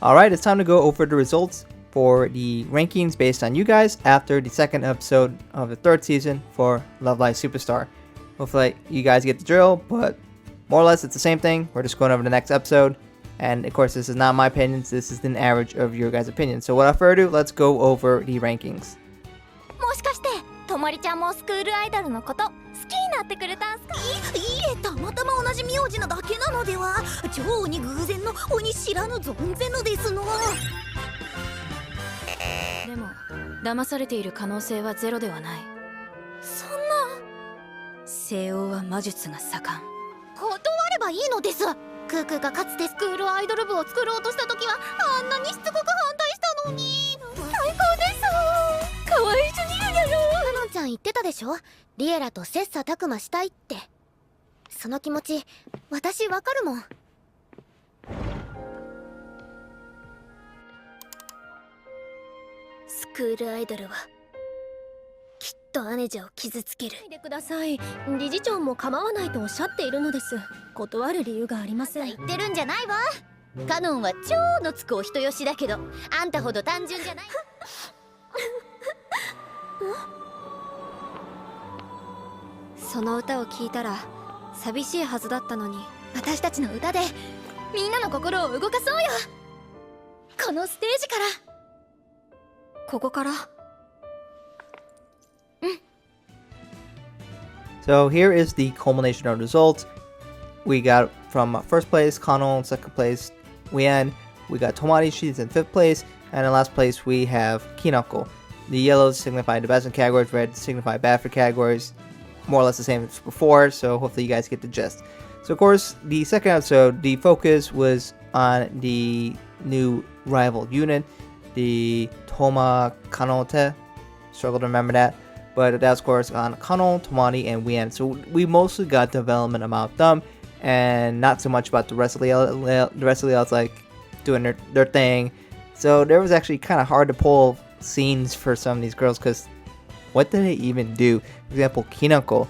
Alright, it's time to go over the results for the rankings based on you guys after the second episode of the third season for Love Live Superstar. Hopefully you guys get the drill, but more or less it's the same thing. We're just going over the next episode. And of course, this is not my opinions, this is an average of your guys' opinions. So without further ado, let's go over the rankings. もしかしてともりちゃんもスクールアイドルのこと好きになってくれたんすか？いえ、たまたま同じ名字なだけなのでは。超に偶然の鬼知らぬ存ぜのですの。でも騙されている可能性はゼロではない。そんな。西欧は魔術が盛ん。断ればいいのです。クークーがかつてスクールアイドル部を作ろうとした時はあんなにしつこく反対したのに。最高です。可愛いすぎるやろ。かのんちゃん言ってたでしょ、リエラと切磋琢磨したいって。その気持ち私わかるもん。スクールアイドルはきっと姉者を傷つける。でください。理事長も構わないとおっしゃっているのです。断る理由がありません。言ってるんじゃないわ。カノンは超のつくお人よしだけど、あんたほど単純じゃない。その歌を聴いたら寂しいはずだったのに。私たちの歌でみんなの心を動かそうよ。このステージから。ここから。So here is the culmination of results. We got from first place, Kano, second place, Wien. We got Tomari, she's in 5th place. And in last place, we have Kinako. The yellows signify the best in categories, red signify bad for categories. More or less the same as before, so hopefully you guys get the gist. So of course, the second episode, the focus was on the new rival unit, the Toma Kanote. Struggle to remember that. But that's of course on Kano, Tomari, and Wien. So we mostly got development about them, and not so much about the rest of Liella. The rest of Liella's like doing their thing. So there was actually kind of hard to pull scenes for some of these girls, because what did they even do? For example, Kinako.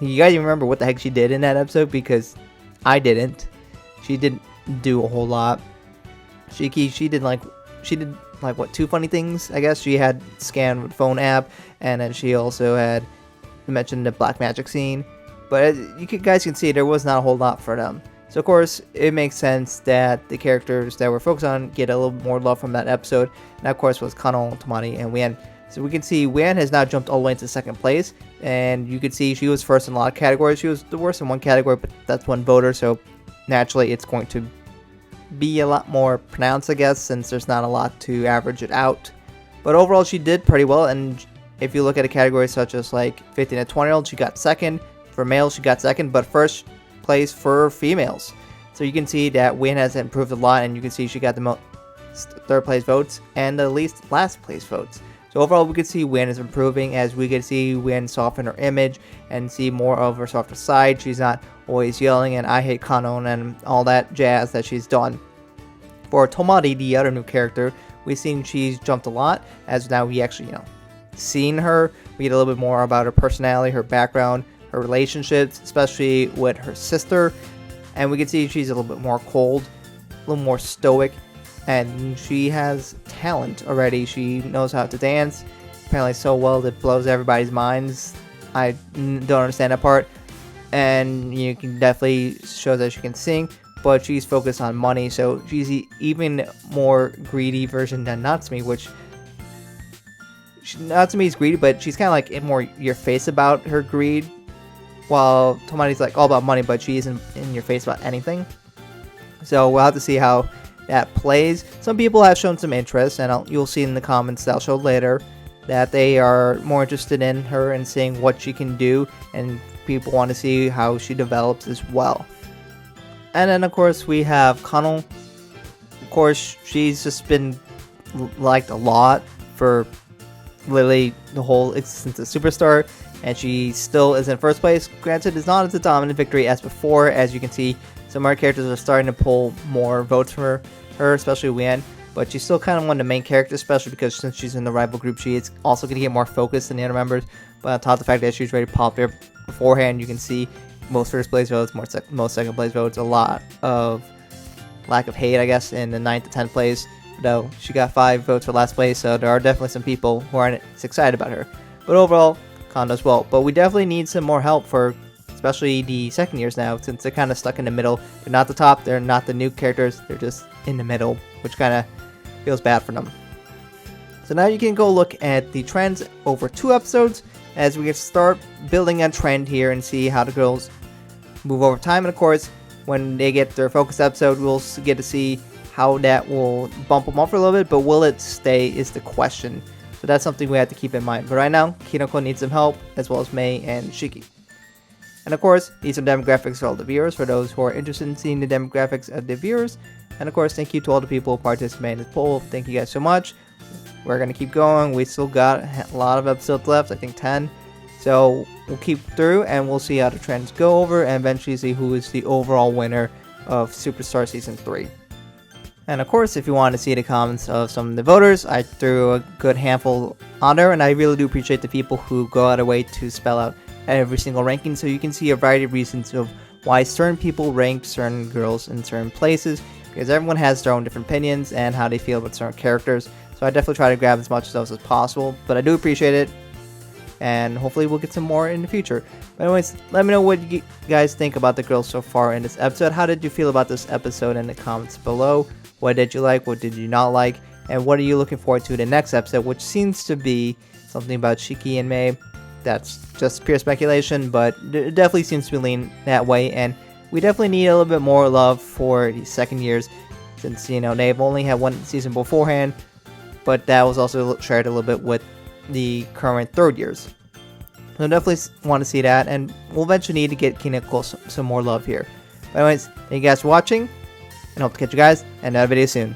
You guys even remember what the heck she did in that episode? Because I didn't. She didn't do a whole lot. She did like what, 2 funny things, I guess. She had scan with phone app, and then she also had mentioned the black magic scene. But you guys can see there was not a whole lot for them. So of course it makes sense that the characters that we're focused on get a little more love from that episode. And that of course was Kano, Tomari, and Wien. So we can see Wien has now jumped all the way into 2nd place, and you can see she was first in a lot of categories. She was the worst in one category, but that's one voter, so naturally it's going to be a lot more pronounced, I guess, since there's not a lot to average it out. But overall she did pretty well, and if you look at a category such as like 15 to 20-year-old, she got 2nd. For males she got 2nd, but 1st place for females. So you can see that Wien has improved a lot, and you can see she got the most 3rd place votes and the least last place votes. So overall we can see Wien is improving, as we can see Wien soften her image and see more of her softer side. She's not always yelling and I hate Kanon and all that jazz that she's done. For Tomari, the other new character, we've seen she's jumped a lot, as now we actually, seen her. We get a little bit more about her personality, her background, her relationships, especially with her sister. And we can see she's a little bit more cold, a little more stoic, and she has talent already. She knows how to dance, apparently so well that it blows everybody's minds. I don't understand that part. And you can definitely show that she can sing, but she's focused on money, so she's even more greedy version than Natsumi, which Natsumi is greedy, but she's kind of like in more your face about her greed, while Tomari's like all about money, but she isn't in your face about anything. So we'll have to see how that plays. Some people have shown some interest, and you'll see in the comments that I'll show later that they are more interested in her and seeing what she can do, and people want to see how she develops as well. And then of course we have Kano. Of course she's just been liked a lot for literally the whole existence of Superstar, and she still is in 1st place. Granted, it's not as a dominant victory as before. As you can see, some of our characters are starting to pull more votes from her, especially Wien, but she's still kind of one of the main characters, especially because since she's in the rival group, she is also going to get more focus than the other members. But on top of the fact that she's very popular beforehand, you can see most 1st place votes, most 2nd place votes, a lot of lack of hate, I guess, in the 9th to 10th place. Though she got 5 votes for last place, so there are definitely some people who aren't as excited about her. But overall, Con does well. But we definitely need some more help for especially the second years now, since they're kind of stuck in the middle. They're not the top, they're not the new characters, they're just in the middle, which kind of feels bad for them. So now you can go look at the trends over 2 episodes as we can start building a trend here and see how the girls move over time. And of course, when they get their focus episode, we'll get to see how that will bump them up for a little bit, but will it stay is the question. So that's something we have to keep in mind. But right now, Kinoko needs some help, as well as Mei and Shiki. And of course, these are demographics for all the viewers, for those who are interested in seeing the demographics of the viewers. And of course, thank you to all the people who participated in this poll. Thank you guys so much. We're going to keep going. We still got a lot of episodes left, I think 10. So we'll keep through and we'll see how the trends go over and eventually see who is the overall winner of Superstar Season 3. And of course, if you want to see the comments of some of the voters, I threw a good handful on there, and I really do appreciate the people who go out of their way to spell out every single ranking, so you can see a variety of reasons of why certain people rank certain girls in certain places, because everyone has their own different opinions and how they feel about certain characters. So I definitely try to grab as much of those as possible, but I do appreciate it, and hopefully we'll get some more in the future. But anyways, let me know what you guys think about the girls so far in this episode. How did you feel about this episode in the comments below? What did you like? What did you not like? And what are you looking forward to the next episode, which seems to be something about Shiki and Mei. That's just pure speculation, but it definitely seems to be leaning that way. And we definitely need a little bit more love for the second years, since, you know, they've only had 1 season beforehand, but that was also shared a little bit with the current third years. So definitely want to see that, and we'll eventually need to get Kineko some more love here. But anyways, thank you guys for watching, and hope to catch you guys in another video soon.